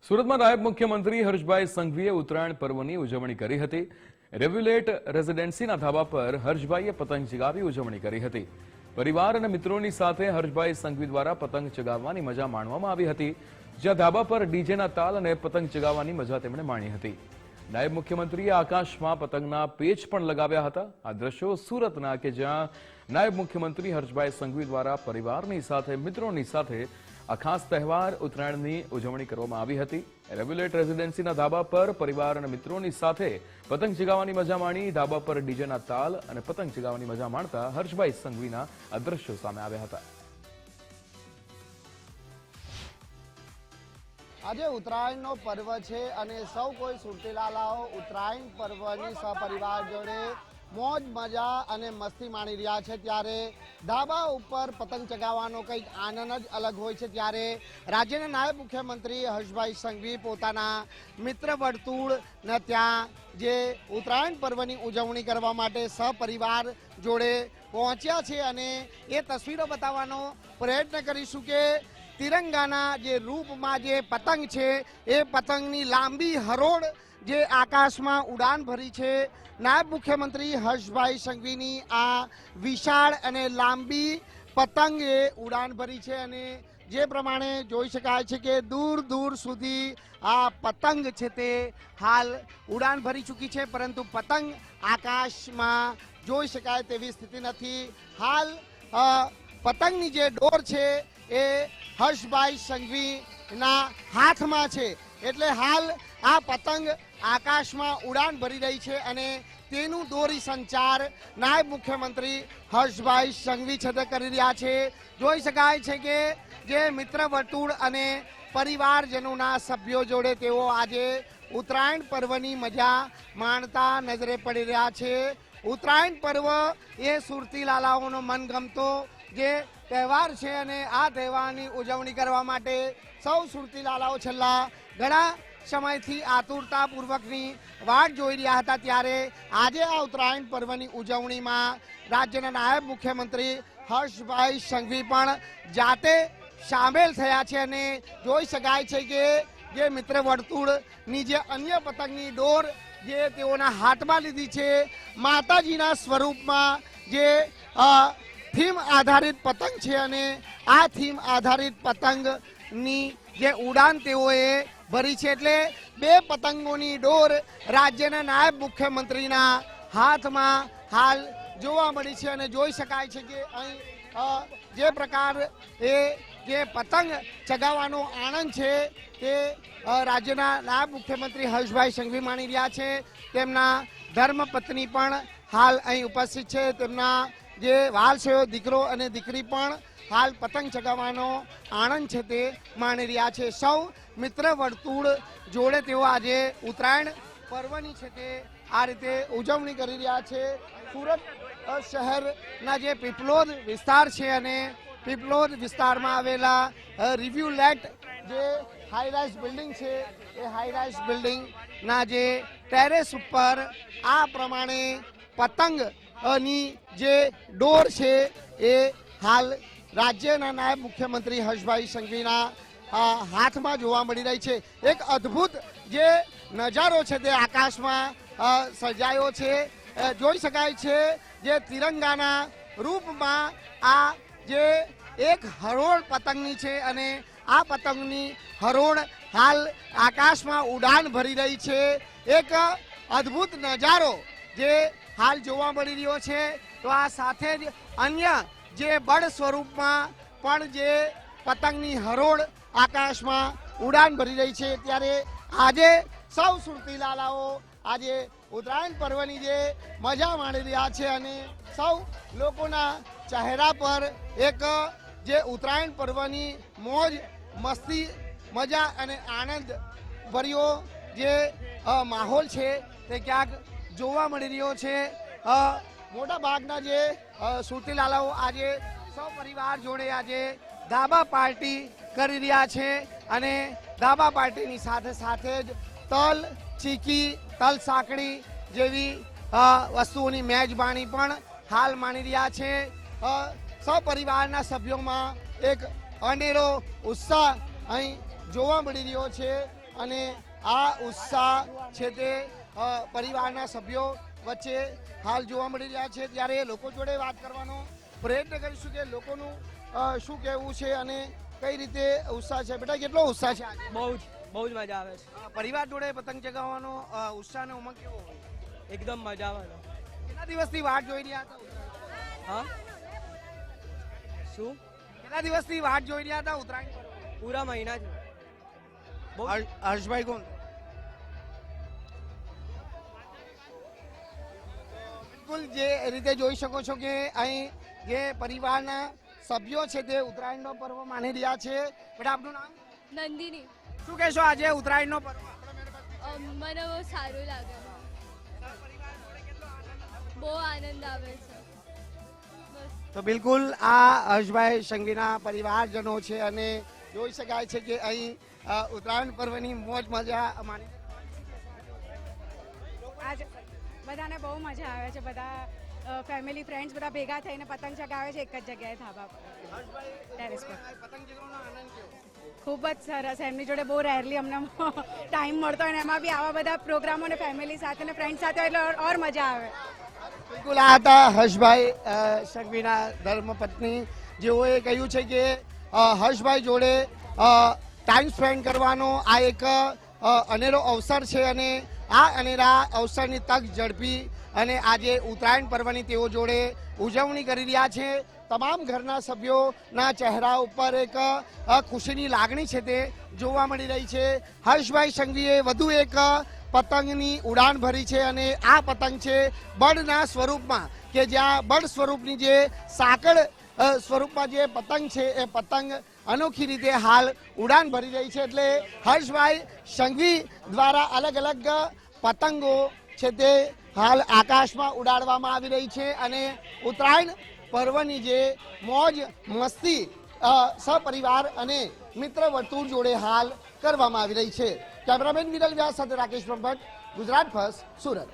સુરતમાં નાયબ મુખ્યમંત્રી હર્ષભાઈ સંઘવીએ ઉત્તરાયણ પર્વની ઉજવણી કરી હતી। રેવ્યુલેટ રેસિડેન્સીના ધાબા પર હર્ષભાઈએ પતંગ ચગાવી ઉજવણી કરી હતી। પરિવાર અને મિત્રોની સાથે હર્ષભાઈ સંઘવી દ્વારા પતંગ ચગાવવાની મજા માણવામાં આવી હતી, જ્યાં ધાબા પર ડીજેના તાલ અને પતંગ ચગાવવાની મજા તેમણે માણી હતી। નાયબ મુખ્યમંત્રીએ આકાશમાં પતંગના પેચ પણ લગાવ્યા હતા। આ દ્રશ્યો સુરતના કે જ્યાં નાયબ મુખ્યમંત્રી હર્ષભાઈ સંઘવી દ્વારા પરિવારની સાથે મિત્રોની સાથે આ ખાસ તહેવાર ઉત્તરાયણની ઉજવણી કરવામાં આવી હતી। રેવ્યુલેટ રેસિડેન્સીના ધાબા પર પરિવાર અને મિત્રોની સાથે પતંગ ચગાવવાની મજા માણી। ધાબા પર ડીજેના તાલ અને પતંગ ચગાવવાની મજા માણતા હર્ષભાઈ સંઘવીના આ દ્રશ્યો સામે આવ્યા હતા। આજે ઉત્તરાયણનો પર્વ છે અને સૌ કોઈ સુરતીલાલાઓ ઉત્તરાયણ પર્વની સપરિવાર જોડે મોજ મજા અને મસ્તી માણી રહ્યા છે। ત્યારે ધાબા ઉપર પતંગ ચગાવવાનો કંઈક આનંદ જ અલગ હોય છે। ત્યારે રાજ્યના નાયબ મુખ્યમંત્રી હર્ષભાઈ સંઘવી પોતાના મિત્ર વર્તુળને ત્યાં જે ઉત્તરાયણ પર્વની ઉજવણી કરવા માટે સપરિવાર જોડે પહોંચ્યા છે અને એ તસવીરો બતાવવાનો પ્રયત્ન કરીશું કે તિરંગાના જે રૂપમાં જે પતંગ છે એ પતંગની લાંબી હરોળ જે આકાશમાં ઉડાન ભરી છે। નાયબ મુખ્યમંત્રી હર્ષભાઈ સંઘવીની આ વિશાળ અને લાંબી પતંગે ઉડાન ભરી છે અને જે પ્રમાણે જોઈ શકાય છે કે દૂર દૂર સુધી આ પતંગ છે તે હાલ ઉડાન ભરી ચૂકી છે, પરંતુ પતંગ આકાશમાં જોઈ શકાય તેવી સ્થિતિ નથી। હાલ પતંગની જે ડોર છે એ હર્ષભાઈ સંઘવીના હાથમાં છે, એટલે હાલ આ પતંગ આકાશમાં ઉડાન ભરી રહી છે અને તેનું દોરી સંચાર નાયબ મુખ્યમંત્રી હર્ષભાઈ સંઘવી છે તે કરી રહ્યા છે। જોઈ શકાય છે કે જે મિત્ર વર્તુળ અને પરિવારજનોના સભ્યો જોડે તેઓ આજે ઉત્તરાયણ પર્વની મજા માણતા નજરે પડી રહ્યા છે। ઉત્તરાયણ પર્વ એ સુરતીલાલાઓનો મનગમતો જે તહેવાર છે અને આ તહેવારની ઉજવણી કરવા માટે સૌ સુરતીલાલાઓ છેલ્લા ઘણા સમયથી આતુરતાપૂર્વકની વાટ જોઈ રહ્યા હતા। ત્યારે આજે આ ઉત્તરાયણ પર્વની ઉજવણીમાં રાજ્યના નાયબ મુખ્યમંત્રી હર્ષભાઈ સંઘવી પણ જાતે સામેલ થયા છે અને જોઈ શકાય છે કે જે મિત્ર વર્તુળની જે અન્ય પતંગની ડોર જે તેઓના હાથમાં લીધી છે, માતાજીના સ્વરૂપમાં જે થીમ આધારિત પતંગ છે અને આ થીમ આધારિત પતંગની જે ઉડાન તેઓએ ભરી છે, એટલે બે પતંગોની ડોર રાજ્યના નાયબ મુખ્યમંત્રીના હાથમાં હાલ જોવા મળી છે અને જોઈ શકાય છે કે અહીં જે પ્રકાર એ જે પતંગ ચગાવવાનો આનંદ છે તે રાજ્યના નાયબ મુખ્યમંત્રી હર્ષભાઈ સંઘવી માણી રહ્યા છે। તેમના ધર્મપત્ની પણ હાલ અહીં ઉપસ્થિત છે, તેમના જે વાલ છે દીકરો અને દીકરી પણ હાલ પતંગ ચગાવવાનો આનંદ છે તે માણી રહ્યા છે। સૌ મિત્ર વર્તુળ જોડે તેઓ આજે ઉત્તરાયણ પર્વની છે તે આ રીતે ઉજવણી કરી રહ્યા છે। સુરત શહેરના જે પીપલોદ વિસ્તાર છે અને પીપલોદ વિસ્તારમાં આવેલા રિવ્યુલેટ જે હાઈરાઇઝ બિલ્ડિંગ છે એ હાઈરાઇઝ બિલ્ડિંગના જે ટેરેસ ઉપર આ પ્રમાણે પતંગની જે ડોર છે એ હાલ રાજ્યના નાયબ મુખ્યમંત્રી હર્ષભાઈ સંઘવીના હાથમાં જોવા મળી રહી છે। એક અદ્ભુત જે નજારો છે તે આકાશમાં સર્જાયો છે। જોઈ શકાય છે જે તિરંગાના રૂપમાં આ જે એક હરોળ પતંગની છે અને આ પતંગની હરોળ હાલ આકાશમાં ઉડાન ભરી રહી છે। એક અદ્ભુત નજારો જે હાલ જોવા મળી રહ્યો છે। તો આ સાથે જ અન્ય જે બળ સ્વરૂપમાં પણ જે પતંગની હરોળ આકાશમાં ઉડાન ભરી રહી છે। ત્યારે આજે સૌ સુરતીલાલાઓ આજે ઉત્તરાયણ પર્વની જે મજા માણી રહ્યા છે અને સૌ લોકોના ચહેરા પર એક જે ઉત્તરાયણ પર્વની મોજ મસ્તી મજા અને આનંદ ભર્યો જે માહોલ છે તે ક્યાંક જોવા મળી રહ્યો છે। મોટા ભાગના જે સુરતીલાલાઓ આજે સપરિવાર જોડે આજે ધાબા પાર્ટી કરી રહ્યા છે અને ધાબા પાર્ટીની સાથે સાથે જ તલ ચીકી તલ સાંકળી જેવી વસ્તુઓની મેજબાની પણ હાલ માણી રહ્યા છે। સપરિવારના સભ્યોમાં એક અનેરો ઉત્સાહ અહીં જોવા મળી રહ્યો છે અને આ ઉત્સાહ છે તે પરિવારના સભ્યો વચ્ચે હાલ જોવા મળી રહ્યા છે. ત્યારે લોકો જોડે વાત કરવાનો પ્રયત્ન કરીશું કે લોકોનું શું કહેવું છે અને કઈ રીતે ઉત્સાહ છે. બેટા કેટલો ઉત્સાહ છે આજે? બહુ જ મજા આવે છે. પરિવાર જોડે પતંગ ચગાવવાનો ઉત્સાહ અને ઉમંગ કેવો હોય? એકદમ મજા આવે છે. કેટલા દિવસથી વાટ જોઈ રહ્યા હતા? હા શું કેટલા દિવસથી વાટ જોઈ રહ્યા હતા ઉત્તરાયણ? પૂરા મહિના છે. હર્ષભાઈ કોણ? બિલકુલ જે રીતે જોઈ શકો છો કે અહીં જે પરિવારના સભ્યો છે તે ઉત્તરાયણનો પર્વ માની રહ્યા છે. બેટા આપનું નામ? નંદિની. શું કહેશો આજે ઉત્તરાયણનો પર્વ? મને બહુ સારું લાગે, બહુ આનંદ આવે છે. તો બિલકુલ આ હર્ષભાઈ સંઘવીના પરિવારજનો છે અને જોઈ શકાય છે કે અહીં ઉત્તરાયણ પર્વની મોજ મજા માણી. આજ બધાને બહુ મજા આવે છે. બધા ફેમિલી ફ્રેન્ડ્સ બધા ભેગા થઈને પતંગ ચગાવે છે એક જ જગ્યાએ ધાબા પર, ટેરેસ પર. પતંગ ચગાવવાનો આનંદ કેવો? ખૂબ જ સરસ. એમની જોડે બહુ રેરલી અમને ટાઈમ મળતો હોય ને એમાં બી આવા બધા પ્રોગ્રામો ને ફેમિલી સાથે ને ફ્રેન્ડ સાથે હોય એટલે ઓર મજા આવે. બિલકુલ આ હતા હર્ષભાઈ સંઘવીના ધર્મપત્ની, જેઓએ કહ્યું છે કે હર્ષભાઈ જોડે ટાઈમ સ્પેન્ડ કરવાનો આ એક અનેરો અવસર છે અને આ અનેરા અવસરની તક ઝડપી અને આજે ઉત્તરાયણ પર્વની તેઓ જોડે ઉજવણી કરી રહ્યા છે. તમામ ઘરના સભ્યોના ચહેરા ઉપર એક ખુશીની લાગણી છે તે જોવા મળી રહી છે. હર્ષભાઈ સંઘવીએ વધુ એક પતંગની ઉડાન ભરી છે અને આ પતંગ છે બળના સ્વરૂપમાં, કે જ્યાં બળ સ્વરૂપની જે સાંકળ સ્વરૂપમાં જે પતંગ છે એ પતંગ અનોખી રીતે હાલ ઉડાન ભરી રહી છે. એટલે હર્ષભાઈ સંઘવી દ્વારા અલગ અલગ પતંગો છે તે હાલ આકાશમાં ઉડાડવામાં આવી રહી છે અને ઉત્તરાયણ પર્વની જે મોજ મસ્તી સહપરિવાર અને મિત્ર વર્તુળ જોડે હાલ કરવામાં આવી રહી છે. કેમેરામેન વિરલ વ્યાસ સાથે રાકેશ બ્રહ્મભટ્ટ, ગુજરાત ફર્સ્ટ, સુરત.